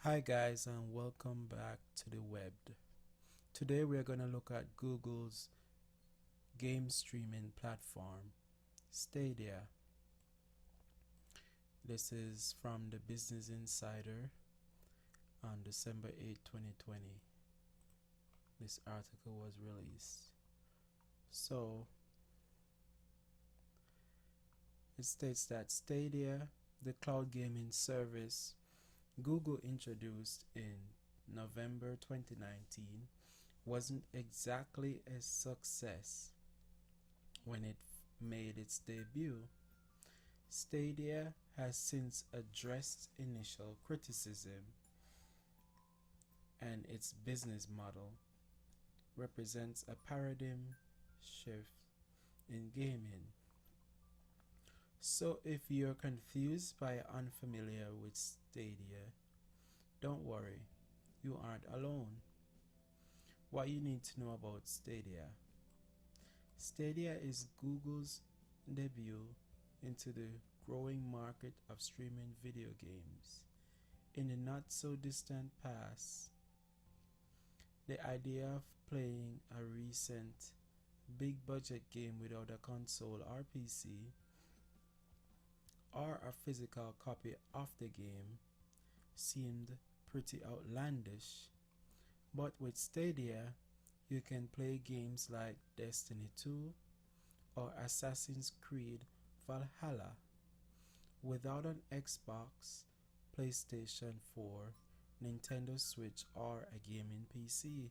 Hi guys, and welcome back to the web. Today we are going to look at Google's game streaming platform, Stadia. This is from the Business Insider on December 8, 2020. This article was released. So it states that Stadia, the cloud gaming service Google introduced in November 2019, wasn't exactly a success when it made its debut. Stadia has since addressed initial criticism, and its business model represents a paradigm shift in gaming. So if you're confused by or unfamiliar with Stadia, don't worry, you aren't alone. What you need to know about Stadia. Stadia is Google's debut into the growing market of streaming video games. In the not so distant past, the idea of playing a recent big budget game without a console or PC or a physical copy of the game seemed pretty outlandish. But with Stadia, you can play games like Destiny 2 or Assassin's Creed Valhalla without an Xbox, PlayStation 4, Nintendo Switch, or a gaming PC.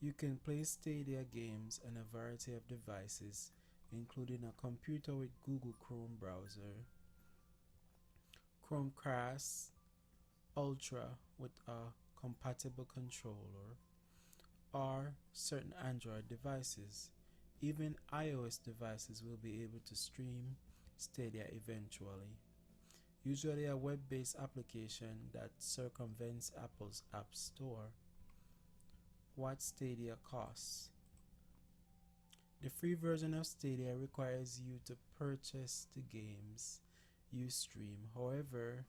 You can play Stadia games on a variety of devices, including a computer with Google Chrome browser, Chromecast Ultra with a compatible controller, or certain Android devices. Even iOS devices will be able to stream Stadia eventually. Usually a web-based application that circumvents Apple's App Store. What Stadia costs. The free version of Stadia requires you to purchase the games you stream. However,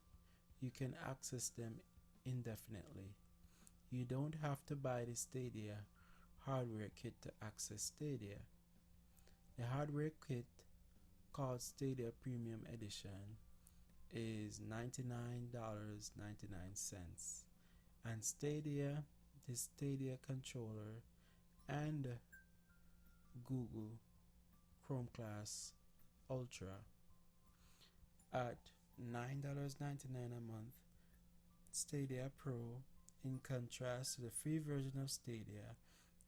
you can access them indefinitely. You don't have to buy the Stadia hardware kit to access Stadia. The hardware kit, called Stadia Premium Edition, is $99.99, and Stadia, the Stadia controller, and Google Chromecast Ultra at $9.99 a month. Stadia Pro, in contrast to the free version of Stadia,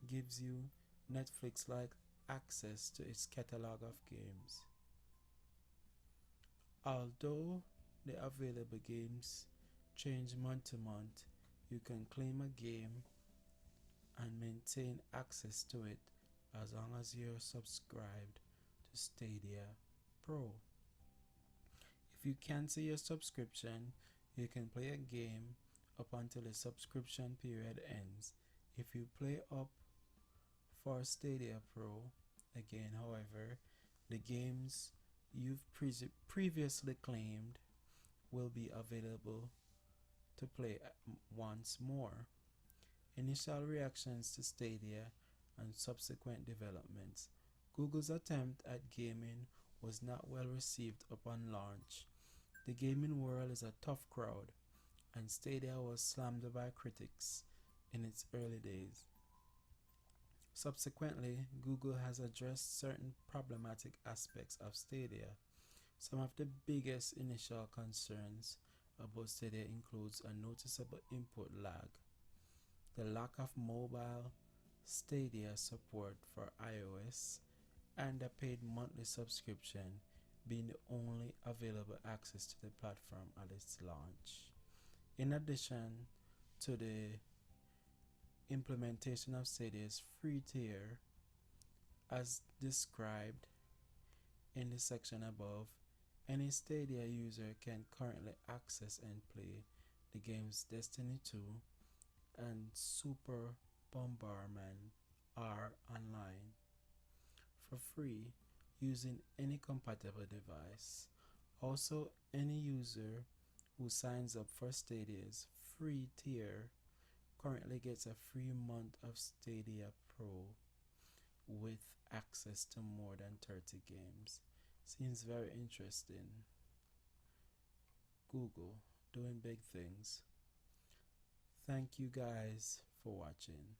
gives you Netflix-like access to its catalog of games. Although the available games change month to month, you can claim a game and maintain access to it as long as you're subscribed to Stadia Pro. If you cancel your subscription, you can play a game up until the subscription period ends. If you play up for Stadia Pro again, however, the games you've previously claimed will be available to play once more. Initial reactions to Stadia and subsequent developments. Google's attempt at gaming was not well received upon launch. The gaming world is a tough crowd, and Stadia was slammed by critics in its early days. Subsequently, Google has addressed certain problematic aspects of Stadia. Some of the biggest initial concerns about Stadia includes a noticeable input lag, the lack of mobile Stadia support for iOS, and a paid monthly subscription being the only available access to the platform at its launch. In addition to the implementation of Stadia's free tier, as described in the section above, any Stadia user can currently access and play the games Destiny 2 and Super Bomberman R online for free using any compatible device. Also, any user who signs up for Stadia's free tier currently gets a free month of Stadia Pro with access to more than 30 games. Seems very interesting. Google doing big things. Thank you guys for watching.